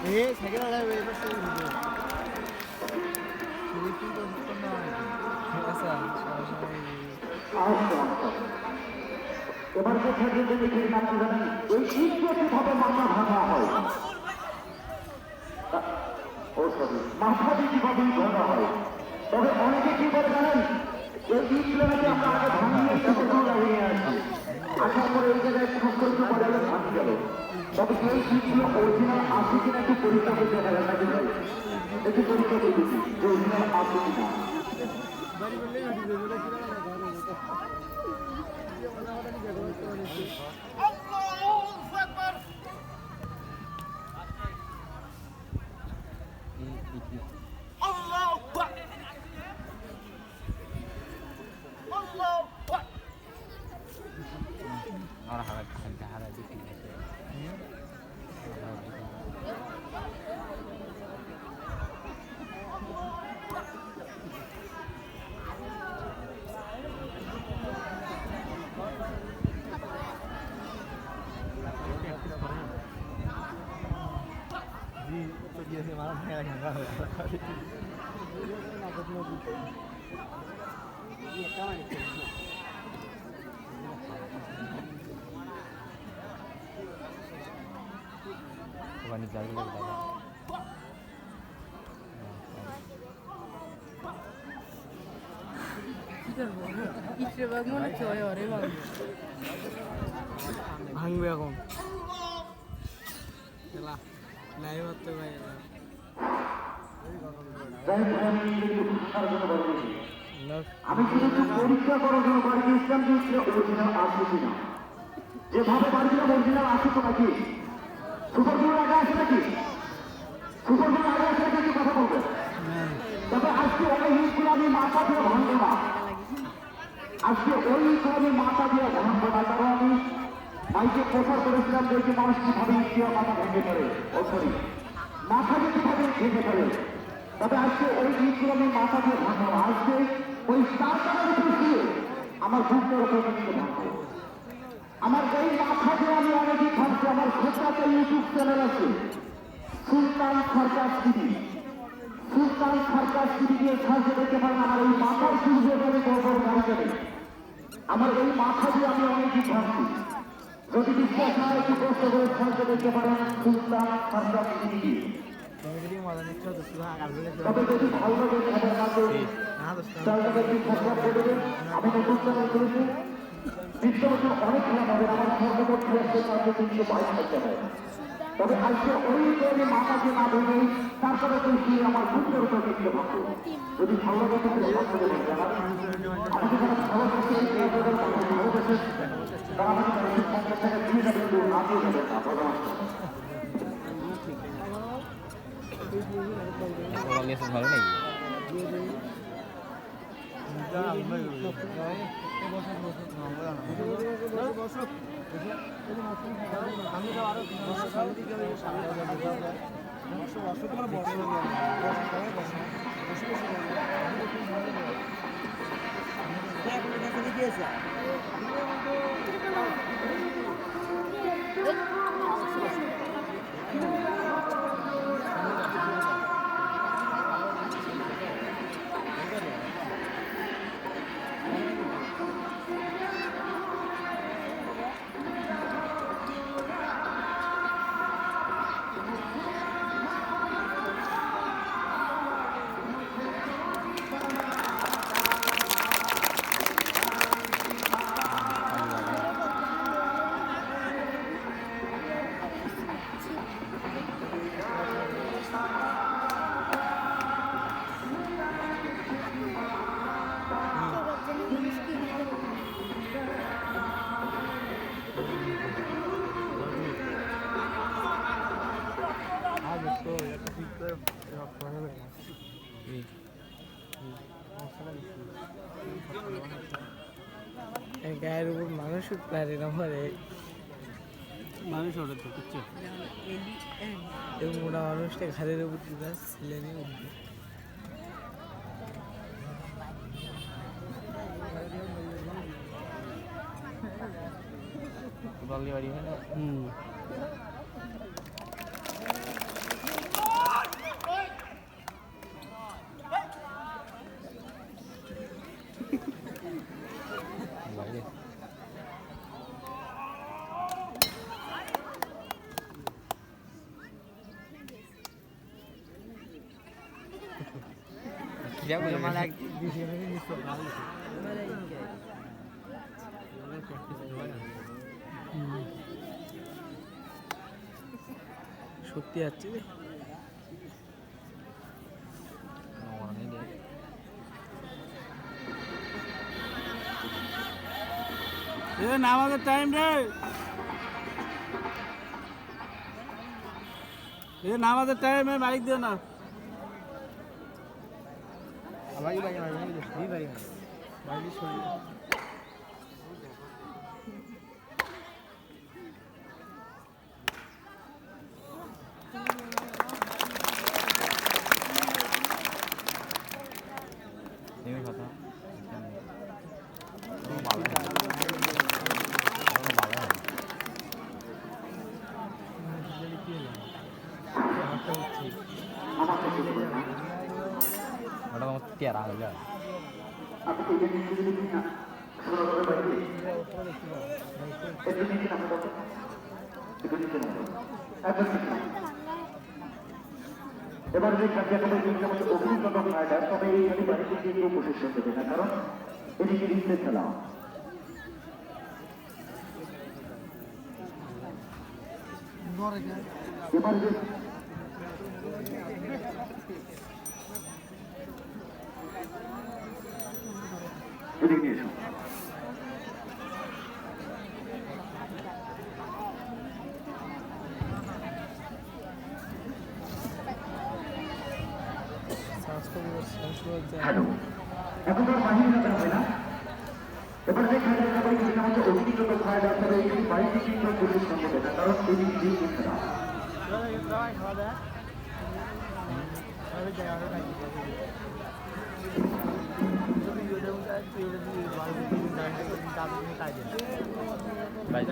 এই সাইকেল লাগাবে এবার সেই ভিডিও কিন্তু না আচ্ছা এবার কোথায় যদি দেখি নাম জানি এই কিভাবে মাথা ভাঙা হয় ও সরি মাথা দিয়ে কিভাবে ভাঙা হয় তবে অনেকে কি করে জানেন এই ইটগুলো নাকি আমরা আগে ভাঙিয়ে সেগুলো লাগিয়ে আসি আসার পরে এই জায়গায় ঠক্কর বাজারে ভাঙি গেল তবে এই ইটগুলো অরিজিনাল আছে কিনা একটু পরীক্ষা করতে দেখা যায় নাকি ভাই একটু পরীক্ষা করে দিচ্ছি যে অরিজিনাল আছে কিনা Bukan jauh lagi dalam. ভাঙবে এখন লাইভ হতে ভাই আমি শুধু পরীক্ষা করার জন্য বাড়ি গিয়েছিলাম যে অরিজিনাল আছে কিনা যেভাবে বাড়িছিলাম অরিজিনাল আছে তো নাকি সুপারগুলো আগে আছে নাকি সুপারগুলো আগে আছে নাকি কথা বলবেন তবে আজকে ওই ইটগুলো আমি মাথা দিয়ে ভাঙবো না আজকে ওই ইটগুলো আমি মাথা দিয়ে ভাঙবো না কারণ আমি মাইকে প্রচার করেছিলাম যে মানুষ কিভাবে ইট মাথা ভেঙে পড়ে ও সরি মাথা দিয়ে কিভাবে ভেঙে পড়ে তবে আজকে ওই ইটগুলো আমি মাথা দিয়ে ভাঙবো না আজকে ওই তার দিয়ে আমার বুকের উপর ভাঙবো আমার এই মাথা দিয়ে আমি অনেকই ভাবছি আমার ছোট্ট একটা ইউটিউব চ্যানেল আছে সুলতান সরকার টিভি সুলতান সরকার টিভি দিয়ে সাহায্য করতে পারেন আমার এই মাথার চুল দিয়ে বড় বড় গাড়ি যাবে আমার এই মাথা দিয়ে আমি অনেকই ভাবছি যদি বিশ্বাস হয় একটু কষ্ট করে সাহায্য করতে পারেন সুলতান সরকার টিভি দিয়ে তবে যদি ভালো লাগে খবর না করি চ্যানেলটাকে একটু সাবস্ক্রাইব করে দেবেন আমি নতুন চ্যানেল করেছি বিশ্ববছর অনেক খেলা হবে আমার সর্বমোট খেলা 322 থাকতে হবে তবে আজকে ওই তৈরি মাথাকে না ভেবে তারপরে তুই আমার বুকের উপর দেখতে পাবো যদি ভালো লাগে তাহলে আমাকে যারা ভালো করছে এই জায়গার কথা ভালো করছে তারা আমাকে 50 টাকা দিয়ে যাবে কিন্তু না দিয়ে যাবে না Orang lihat semalam lagi. গায়ের উপর মানুষ পারে না মারে মানুষ ওটা তো কিচ্ছু এই মোটা মানুষটা ঘাড়ের উপর দিতে ছেলে নিয়ে উঠবে Balik balik mana? ক্রিয়া করে মানে এক দিশে মেরে নিছো ভালো সত্যি যাচ্ছে রে এ নামাজের টাইম রে এ নামাজের টাইমে মাইক দিও না আমারই বাড়ি মারবে এই বাড়ি মারবে বাড়ির শরীর এই কথা ভালো ভালো ওটা তোমার তেরা হইলো আপনি কি জানেন যে যদি না ছোট করে বাইরে এর নিচে নামা দাও একটু নিচে নামা এবার যে কার্যক্রমে যদি আমাদের অভিজ্ঞতা হয় তবে এই খালি বাড়িতে গিয়ে কেউ প্রশিক্ষণ দেবে না কারণ এদিকে রিপ্লে খেলা এবার যে এদিকে নিয়ে এসো হ্যালো এখন তো বাহিনী যাতে হবে না এবার যে খেলার ব্যাপারে কিন্তু আমাদের অভিজ্ঞতা খাওয়া যাচ্ছে এই বাড়িতে কিন্তু প্রশিক্ষণ দেবে না কারণ এদিকে দিয়ে খেলা ভাই